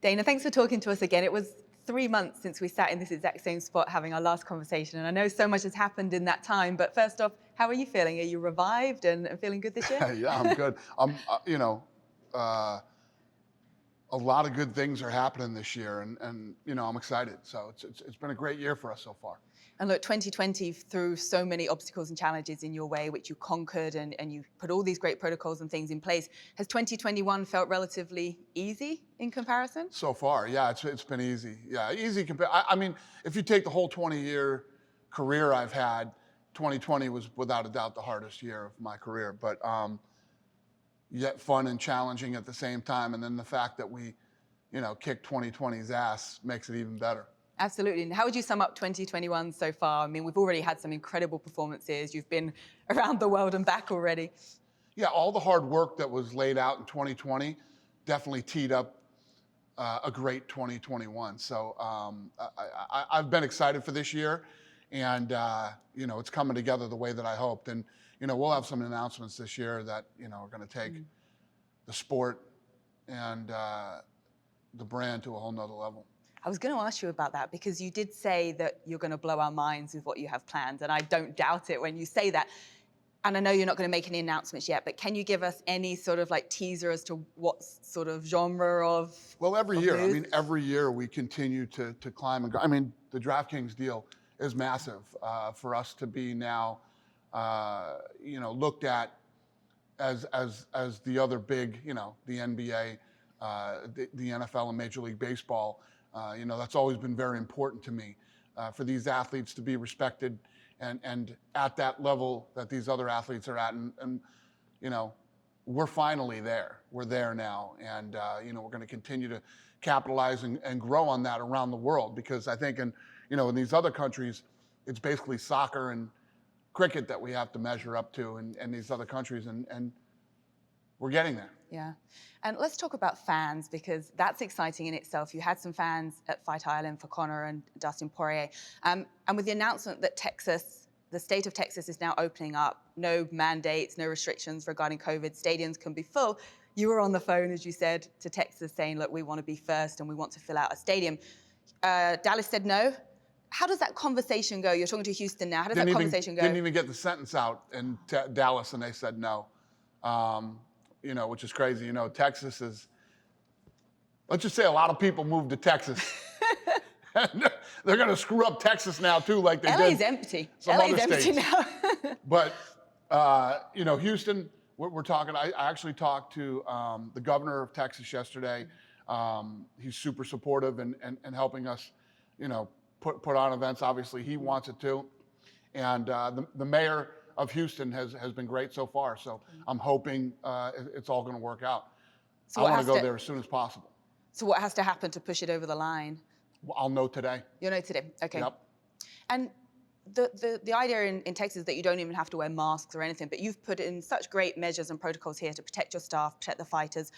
Dana, thanks for talking to us again. It was 3 months since we sat in this exact same spot having our last conversation, and I know so much has happened in that time, but first off, how are you feeling? Are you revived and feeling good this year? Yeah, I'm good. A lot of good things are happening this year, and I'm excited. So it's been a great year for us so far. And look, 2020 threw so many obstacles and challenges in your way, which you conquered, and you put all these great protocols and things in place. Has 2021 felt relatively easy in comparison? So far, yeah, it's been easy. Yeah, easy compared. I mean, if you take the whole 20-year career I've had, 2020 was without a doubt the hardest year of my career, but yet fun and challenging at the same time. And then the fact that we, kicked 2020's ass makes it even better. Absolutely. And how would you sum up 2021 so far? I mean, we've already had some incredible performances. You've been around the world and back already. Yeah, all the hard work that was laid out in 2020 definitely teed up a great 2021. So I've been excited for this year, and it's coming together the way that I hoped. And we'll have some announcements this year that are going to take the sport and the brand to a whole nother level. I was going to ask you about that because you did say that you're going to blow our minds with what you have planned, and I don't doubt it when you say that. And I know you're not going to make any announcements yet, but can you give us any sort of teaser as to what sort of genre of? Well, every year we continue to climb and go. I mean, the DraftKings deal is massive for us to be now, looked at as the other big, the NBA, the NFL, and Major League Baseball. That's always been very important to me for these athletes to be respected and at that level that these other athletes are at. And we're finally there. We're there now. And, we're going to continue to capitalize and grow on that around the world, because I think in these other countries, it's basically soccer and cricket that we have to measure up to in these other countries. And we're getting there. Yeah. And let's talk about fans, because that's exciting in itself. You had some fans at Fight Island for Conor and Dustin Poirier. And with the announcement that the state of Texas is now opening up, no mandates, no restrictions regarding COVID, stadiums can be full. You were on the phone, as you said, to Texas saying, look, we want to be first and we want to fill out a stadium. Dallas said no. How does that conversation go? You're talking to Houston now. How does that conversation go? Didn't even get the sentence out in Dallas, and they said no. Which is crazy. Texas is, let's just say a lot of people moved to Texas. They're going to screw up Texas now too, like they LA's did empty. some LA's other empty states. now. But, Houston, we're talking, I actually talked to the governor of Texas yesterday. He's super supportive and helping us, put on events. Obviously, he wants it too. And the mayor of Houston has been great so far. So I'm hoping it's all going to work out. So I want to go there as soon as possible. So what has to happen to push it over the line? Well, I'll know today. You'll know today. Okay. Yep. And the idea in Texas that you don't even have to wear masks or anything, but you've put in such great measures and protocols here to protect your staff, protect the fighters.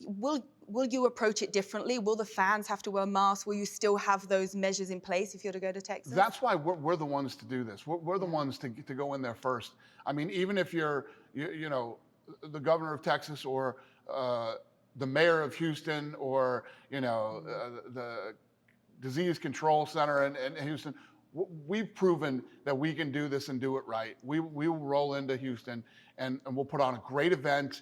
Will you approach it differently? Will the fans have to wear masks? Will you still have those measures in place if you're to go to Texas? That's why we're the ones to do this. We're the ones to go in there first. I mean, even if you're, the governor of Texas or the mayor of Houston or, the disease control center in Houston, we've proven that we can do this and do it right. We will roll into Houston and we'll put on a great event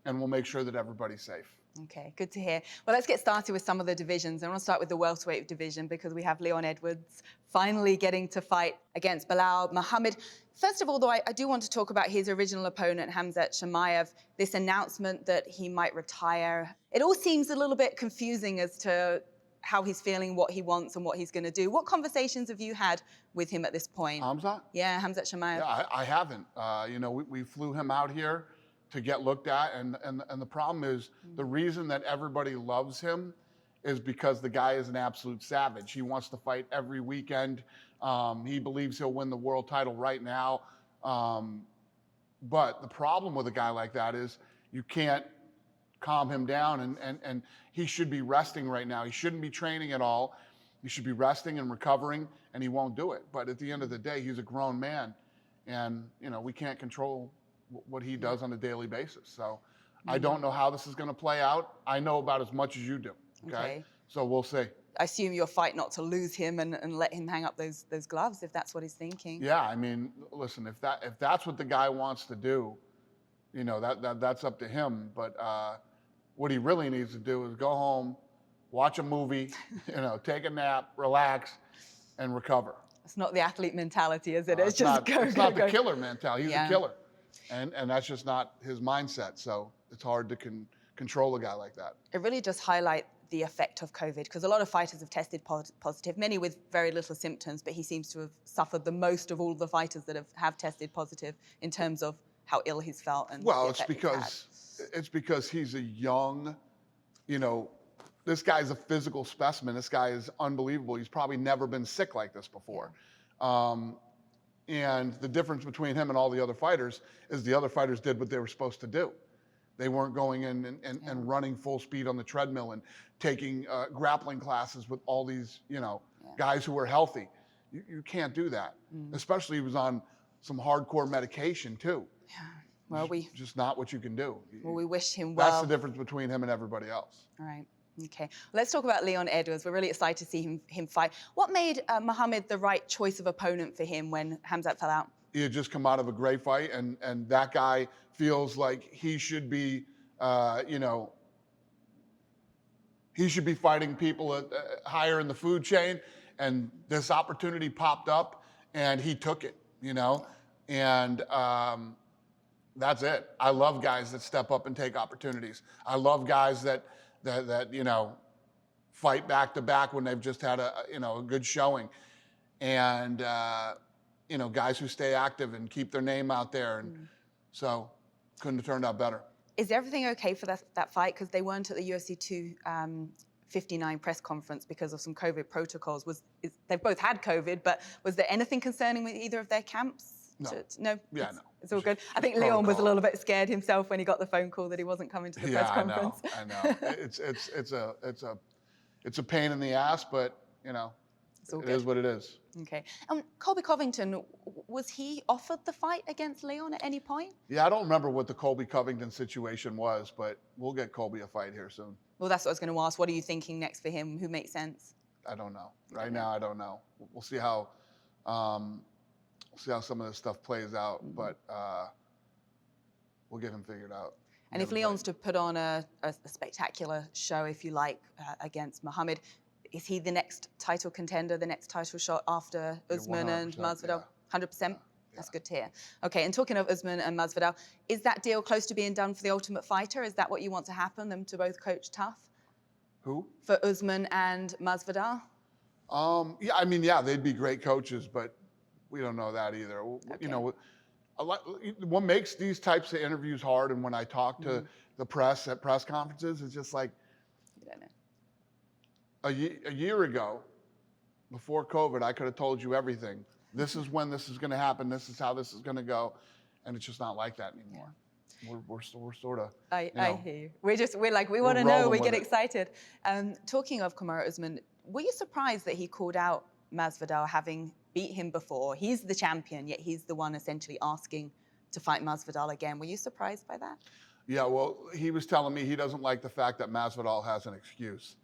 and we'll make sure that everybody's safe. Okay, good to hear. Well, let's get started with some of the divisions. I want to start with the welterweight division because we have Leon Edwards finally getting to fight against Belal Muhammad. First of all, though, I do want to talk about his original opponent, Khamzat Chimaev, this announcement that he might retire. It all seems a little bit confusing as to how he's feeling, what he wants, and what he's going to do. What conversations have you had with him at this point? Khamzat? Yeah, Khamzat Chimaev. Yeah, I haven't. We flew him out here to get looked at, and the problem is the reason that everybody loves him is because the guy is an absolute savage. He wants to fight every weekend. He believes he'll win the world title right now. But the problem with a guy like that is you can't calm him down, and he should be resting right now. He shouldn't be training at all. He should be resting and recovering, and he won't do it. But at the end of the day, he's a grown man, and we can't control what he does on a daily basis. So I don't know how this is going to play out. I know about as much as you do. Okay. So we'll see. I assume you'll fight not to lose him and let him hang up those gloves if that's what he's thinking. Yeah, I mean, listen, if that's what the guy wants to do, you know, that's up to him. But what he really needs to do is go home, watch a movie, you know, take a nap, relax, and recover. It's not the athlete mentality, is it? No, it's just not, go, it's go, not go. the killer mentality. He's Yeah. a killer. And that's just not his mindset. So it's hard to control a guy like that. It really does highlight the effect of COVID, because a lot of fighters have tested positive, many with very little symptoms, but he seems to have suffered the most of all the fighters that have tested positive in terms of how ill he's felt. And well, it's because he's a young, you know, this guy's a physical specimen. This guy is unbelievable. He's probably never been sick like this before. And the difference between him and all the other fighters is the other fighters did what they were supposed to do. They weren't going in and running full speed on the treadmill and taking grappling classes with all these, you know, guys who were healthy. You can't do that. Especially he was on some hardcore medication too. Yeah. Well, just not what you can do. Well, we wish him well. That's the difference between him and everybody else. All right. Okay. Let's talk about Leon Edwards. We're really excited to see him fight. What made Muhammad the right choice of opponent for him when Khamzat fell out? He had just come out of a great fight, and that guy feels like he should be, you know, he should be fighting people higher in the food chain, and this opportunity popped up, and he took it, you know, and that's it. I love guys that step up and take opportunities. I love guys that you know, fight back to back when they've just had a good showing, and you know, guys who stay active and keep their name out there, and so couldn't have turned out better. Is everything okay for that fight? Because they weren't at the UFC 259 press conference because of some COVID protocols. They've both had COVID, but was there anything concerning with either of their camps? No. No? Yeah, no. It's all good. I think Leon was a little bit scared himself when he got the phone call that he wasn't coming to the press conference. I know. It's a pain in the ass, but you know, it is what it is. Okay. Colby Covington, was he offered the fight against Leon at any point? Yeah, I don't remember what the Colby Covington situation was, but we'll get Colby a fight here soon. Well, that's what I was going to ask. What are you thinking next for him? Who makes sense? I don't know. Right now, I don't know. We'll see how some of this stuff plays out, but we'll get him figured out. And if Leon's to put on a spectacular show, if you like, against Muhammad, is he the next title contender, the next title shot after Usman and Masvidal? 100%? That's good to hear. Okay, and talking of Usman and Masvidal, is that deal close to being done for the Ultimate Fighter? Is that what you want to happen, them to both coach tough? Who? For Usman and Masvidal? Yeah, I mean, yeah, they'd be great coaches, but we don't know that either. Okay. You know, what makes these types of interviews hard, and when I talk to the press at press conferences, it's just like, you don't know. A year ago, before COVID, I could have told you everything. This is when this is going to happen. This is how this is going to go, and it's just not like that anymore. We're sort of. I hear you. We want to know. We get excited. Talking of Kamaru Usman, were you surprised that he called out Masvidal, having beat him before? He's the champion, yet he's the one essentially asking to fight Masvidal again. Were you surprised by that? Yeah, well, he was telling me he doesn't like the fact that Masvidal has an excuse.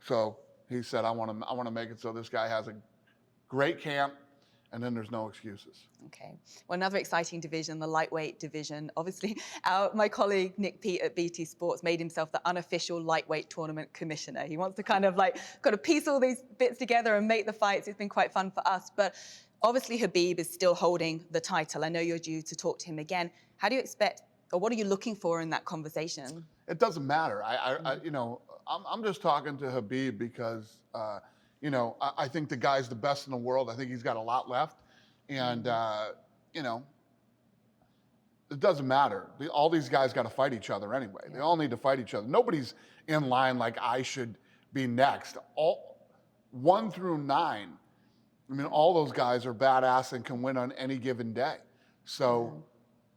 So he said, I want to make it so this guy has a great camp, and then there's no excuses. Okay. Well, another exciting division, the lightweight division. Obviously, my colleague Nick Pete at BT Sports made himself the unofficial lightweight tournament commissioner. He wants to kind of got to piece all these bits together and make the fights. It's been quite fun for us. But obviously, Khabib is still holding the title. I know you're due to talk to him again. How do you expect, or what are you looking for in that conversation? It doesn't matter. I'm just talking to Khabib because, you know, I think the guy's the best in the world. I think he's got a lot left. And, you know, it doesn't matter. All these guys got to fight each other anyway. Yeah. They all need to fight each other. Nobody's in line like I should be next. 1 through 9, I mean, all those guys are badass and can win on any given day. So,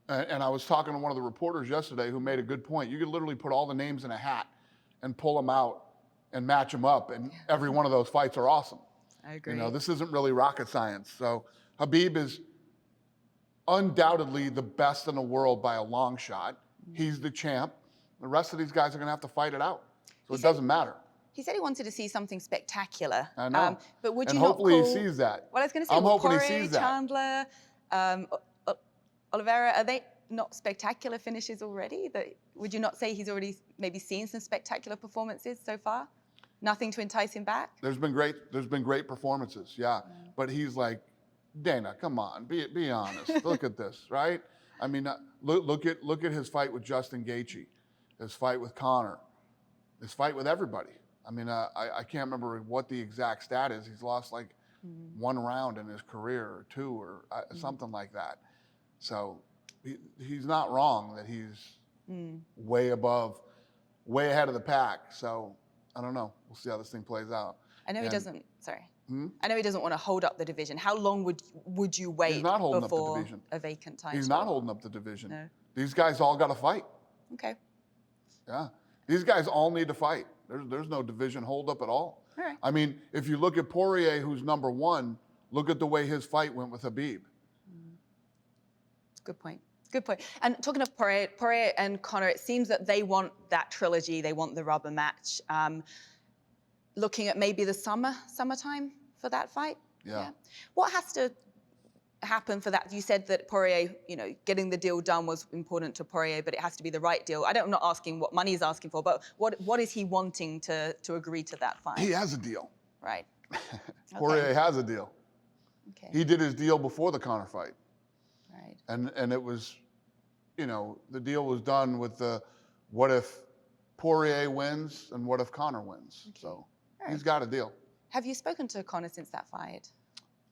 and I was talking to one of the reporters yesterday who made a good point. You could literally put all the names in a hat and pull them out and match them up, and every one of those fights are awesome. I agree. You know, this isn't really rocket science. So Khabib is undoubtedly the best in the world by a long shot. He's the champ. The rest of these guys are going to have to fight it out. So it doesn't matter. He said he wanted to see something spectacular. I know. But would and you not hopefully call... he sees that. Well, I was going to say, I'm hoping Poirier, he sees that. Chandler, Oliveira, are they not spectacular finishes already? Would you not say he's already maybe seen some spectacular performances so far? Nothing to entice him back? There's been great performances, yeah. But he's like, Dana, come on, be honest. Look at this, right? I mean, look at his fight with Justin Gaethje, his fight with Conor, his fight with everybody. I mean, I can't remember what the exact stat is. He's lost like one round in his career, or two, or something like that. So he's not wrong that he's way ahead of the pack. So I don't know. We'll see how this thing plays out. I know he doesn't. Sorry. I know he doesn't want to hold up the division. How long would you wait He's not holding before up the division. A vacant title? He's not holding up the division. No. These guys all got to fight. Okay. Yeah. These guys all need to fight. There's no division hold up at all. All right. I mean, if you look at Poirier, who's number one, look at the way his fight went with Khabib. Good point. Good point. And talking of Poirier and Conor, it seems that they want that trilogy. They want the rubber match. Looking at maybe the summertime for that fight. Yeah. What has to happen for that? You said that Poirier, getting the deal done was important to Poirier, but it has to be the right deal. I'm not asking what money he's asking for, but what is he wanting to agree to that fight? He has a deal. Right. Poirier has a deal. Okay. He did his deal before the Conor fight. Right. And it was, the deal was done with the what if Poirier wins and what if Conor wins. Okay. So he's got a deal. Have you spoken to Conor since that fight?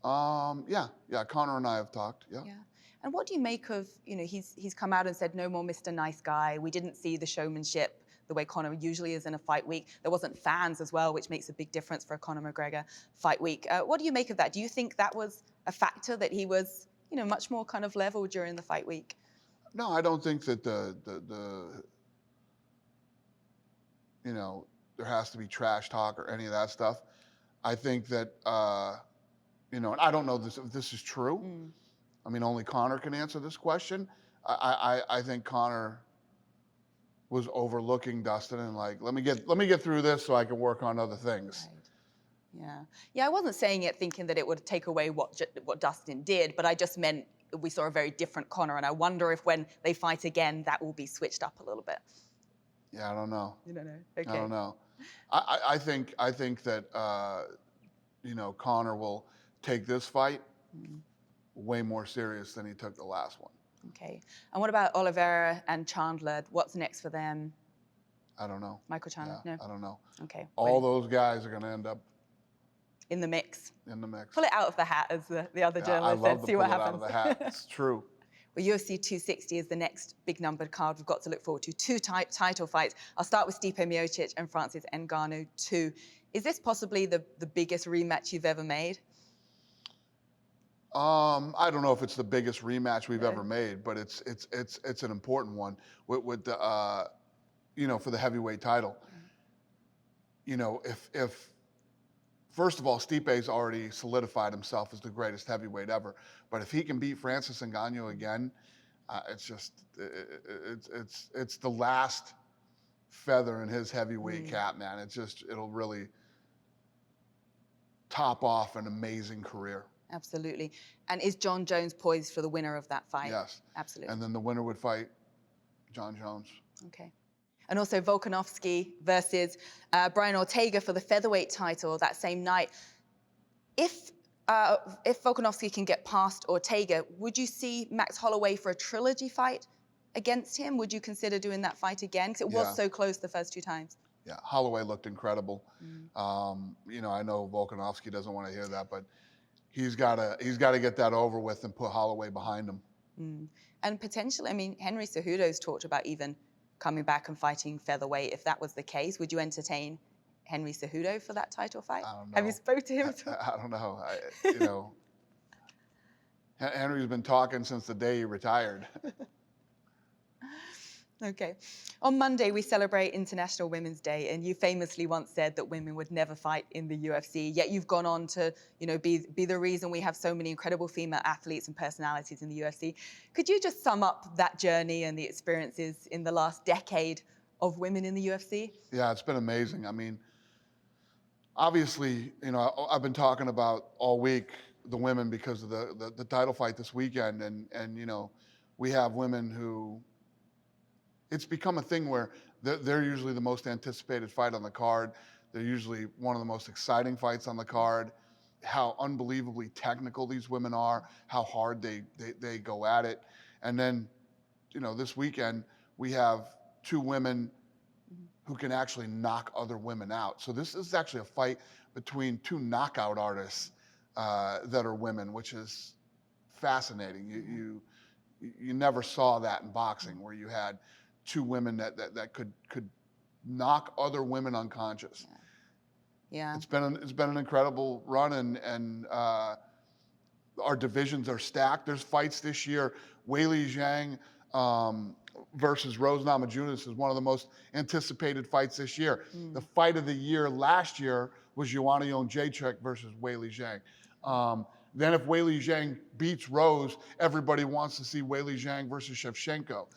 Yeah. Conor and I have talked. Yeah. Yeah. And what do you make of, he's come out and said no more Mr. Nice Guy. We didn't see the showmanship the way Conor usually is in a fight week. There wasn't fans as well, which makes a big difference for a Conor McGregor fight week. What do you make of that? Do you think that was a factor that he was, much more kind of level during the fight week? No, I don't think that there has to be trash talk or any of that stuff. I think that, and I don't know if this is true. I mean, only Conor can answer this question. I think Conor was overlooking Dustin and like, let me get through this so I can work on other things. Right. Yeah. I wasn't saying it thinking that it would take away what Dustin did, but I just meant we saw a very different Conor, and I wonder if when they fight again, that will be switched up a little bit. Yeah, I don't know. You don't know. Okay. I don't know. I think that Conor will take this fight way more serious than he took the last one. Okay. And what about Oliveira and Chandler? What's next for them? I don't know. Michael Chandler? Yeah, No. I don't know. Okay. All those guys are going to end up in the mix. In the mix. Pull it out of the hat, as the other journalist said. See what happens. I love to pull it out of the hat. It's true. Well, UFC 260 is the next big numbered card we've got to look forward to. Two title fights. I'll start with Stipe Miocic and Francis Ngannou 2. Is this possibly the biggest rematch you've ever made? I don't know if it's the biggest rematch we've ever made, but it's an important one with the for the heavyweight title. If first of all, Stipe's already solidified himself as the greatest heavyweight ever, but if he can beat Francis Ngannou again, it's the last feather in his heavyweight cap, man. It'll really top off an amazing career. Absolutely. And is Jon Jones poised for the winner of that fight? Yes. Absolutely. And then the winner would fight Jon Jones. Okay. And also Volkanovski versus Brian Ortega for the featherweight title that same night. If Volkanovski can get past Ortega, would you see Max Holloway for a trilogy fight against him? Would you consider doing that fight again? Because it was so close the first two times. Yeah, Holloway looked incredible. I know Volkanovski doesn't want to hear that, but he's got to get that over with and put Holloway behind him. And potentially, Henry Cejudo's talked about even coming back and fighting featherweight. If that was the case, would you entertain Henry Cejudo for that title fight? I don't know. Have you spoke to him? I don't know. Henry's been talking since the day he retired. Okay. On Monday, we celebrate International Women's Day, and you famously once said that women would never fight in the UFC, yet you've gone on to, be the reason we have so many incredible female athletes and personalities in the UFC. Could you just sum up that journey and the experiences in the last decade of women in the UFC? Yeah, it's been amazing. Obviously, I've been talking about all week the women because of the title fight this weekend, and we have women who, it's become a thing where they're usually the most anticipated fight on the card. They're usually one of the most exciting fights on the card. How unbelievably technical these women are, how hard they go at it. And then, this weekend we have two women who can actually knock other women out. So this is actually a fight between two knockout artists that are women, which is fascinating. You never saw that in boxing, where you had two women that could knock other women unconscious. Yeah. It's been an incredible run, and our divisions are stacked. There's fights this year. Weili Zhang versus Rose Namajunas is one of the most anticipated fights this year. The fight of the year last year was Joanna Jędrzejczyk versus Weili Zhang. Then if Weili Zhang beats Rose, everybody wants to see Weili Zhang versus Shevchenko.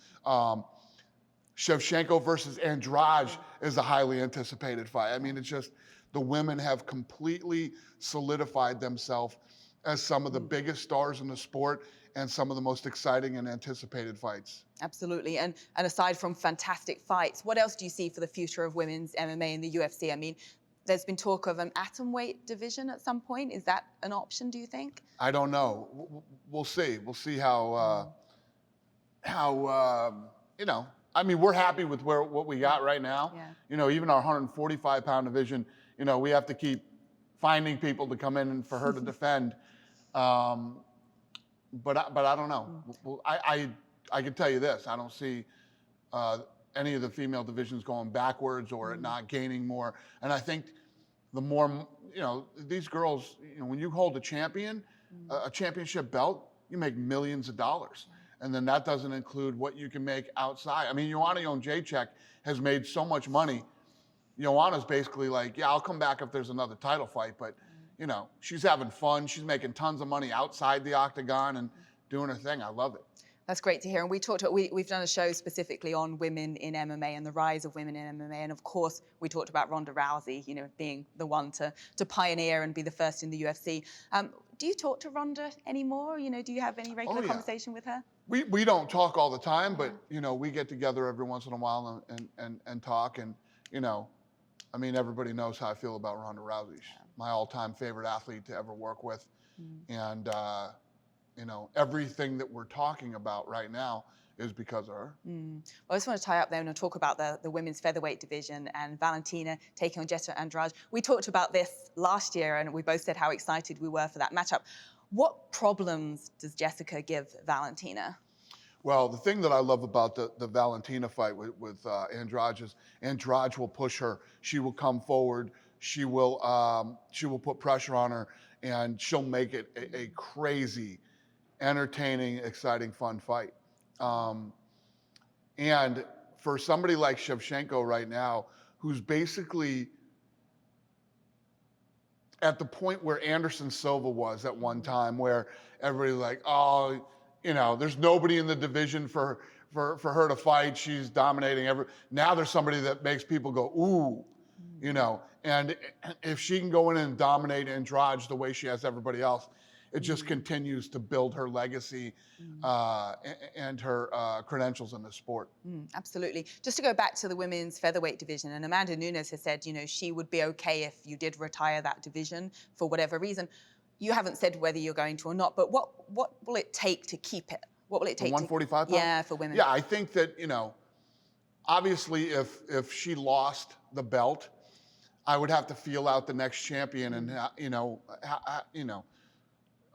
Shevchenko versus Andrade is a highly anticipated fight. I mean, it's just, the women have completely solidified themselves as some of the biggest stars in the sport and some of the most exciting and anticipated fights. Absolutely. And aside from fantastic fights, what else do you see for the future of women's MMA in the UFC? I mean, there's been talk of an atomweight division at some point. Is that an option, do you think? I don't know. We'll see. We'll see how I mean, we're happy with what we got right now. Yeah. Even our 145-pound division, we have to keep finding people to come in and for her to defend. But I don't know. Well, I can tell you this: I don't see any of the female divisions going backwards or it not gaining more. And I think the more, these girls, when you hold a championship belt, you make millions of dollars. And then that doesn't include what you can make outside. I mean, Joanna Jędrzejczyk has made so much money. Joanna's basically like, yeah, I'll come back if there's another title fight, but she's having fun. She's making tons of money outside the octagon and doing her thing. I love it. That's great to hear. And we've done a show specifically on women in MMA and the rise of women in MMA. And of course, we talked about Ronda Rousey, being the one to pioneer and be the first in the UFC. Do you talk to Ronda anymore? Do you have any regular conversation with her? We don't talk all the time, but we get together every once in a while and talk. And I mean, everybody knows how I feel about Ronda Rousey. She's my all-time favorite athlete to ever work with. And everything that we're talking about right now is because of her. Well, I just want to tie up there and talk about the women's featherweight division and Valentina taking on Jessica Andrade. We talked about this last year and we both said how excited we were for that matchup. What problems does Jessica give Valentina? Well, the thing that I love about the Valentina fight with Andrade is Andrade will push her. She will come forward. She will put pressure on her, and she'll make it a crazy, entertaining, exciting, fun fight. And for somebody like Shevchenko right now, who's basically at the point where Anderson Silva was at one time, where everybody's like, oh, there's nobody in the division for her to fight. She's dominating now there's somebody that makes people go, ooh, and if she can go in and dominate Andrade the way she has everybody else, it just continues to build her legacy and her credentials in the sport. Absolutely. Just to go back to the women's featherweight division, and Amanda Nunes has said, she would be okay if you did retire that division for whatever reason. You haven't said whether you're going to or not, but what will it take to keep it? What will it take? 145 pounds? Yeah, for women. Yeah, I think that, obviously if she lost the belt, I would have to feel out the next champion and,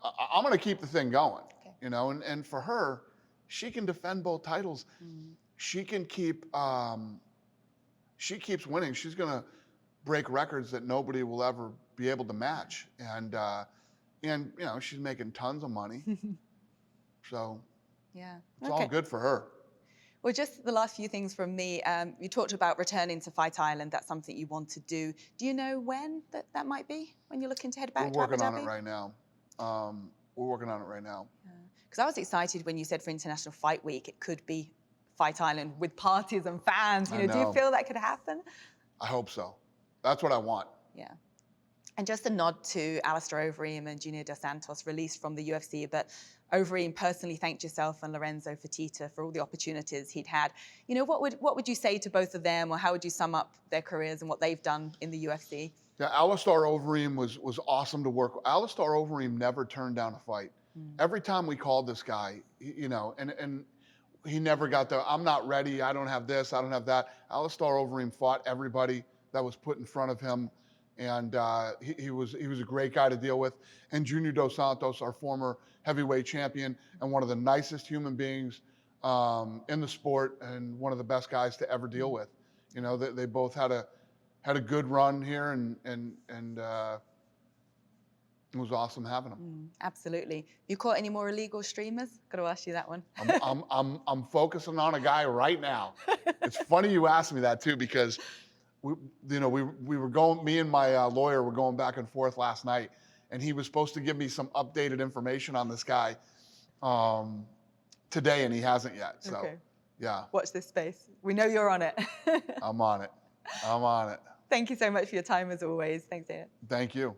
I'm going to keep the thing going, and for her, she can defend both titles. She can she keeps winning. She's going to break records that nobody will ever be able to match. And she's making tons of money. So it's all good for her. Well, just the last few things from me. You talked about returning to Fight Island. That's something you want to do. Do you know when that might be? When you're looking to head back to Abu Dhabi? We're working on it right now. We're working on it right now. Because I was excited when you said for International Fight Week, it could be Fight Island with parties and fans. Do you feel that could happen? I hope so. That's what I want. Yeah. And just a nod to Alistair Overeem and Junior Dos Santos, released from the UFC, but Overeem personally thanked yourself and Lorenzo Fertitta for all the opportunities he'd had. You know, what would you say to both of them, or how would you sum up their careers and what they've done in the UFC? Yeah, Alistair Overeem was awesome to work with. Alistair Overeem never turned down a fight. Every time we called this guy, you know, and he never got the, I'm not ready, I don't have this, I don't have that. Alistair Overeem fought everybody that was put in front of him, and he was a great guy to deal with. And Junior Dos Santos, our former heavyweight champion, and one of the nicest human beings in the sport, and one of the best guys to ever deal with. You know, they both had a good run here, and it was awesome having them. Absolutely. You caught any more illegal streamers? Got to ask you that one. I'm focusing on a guy right now. It's funny you asked me that too, because we were going. Me and my lawyer were going back and forth last night, and he was supposed to give me some updated information on this guy today, and he hasn't yet. So, okay. Yeah. Watch this space. We know you're on it. I'm on it. I'm on it. Thank you so much for your time as always. Thanks, Dana. Thank you.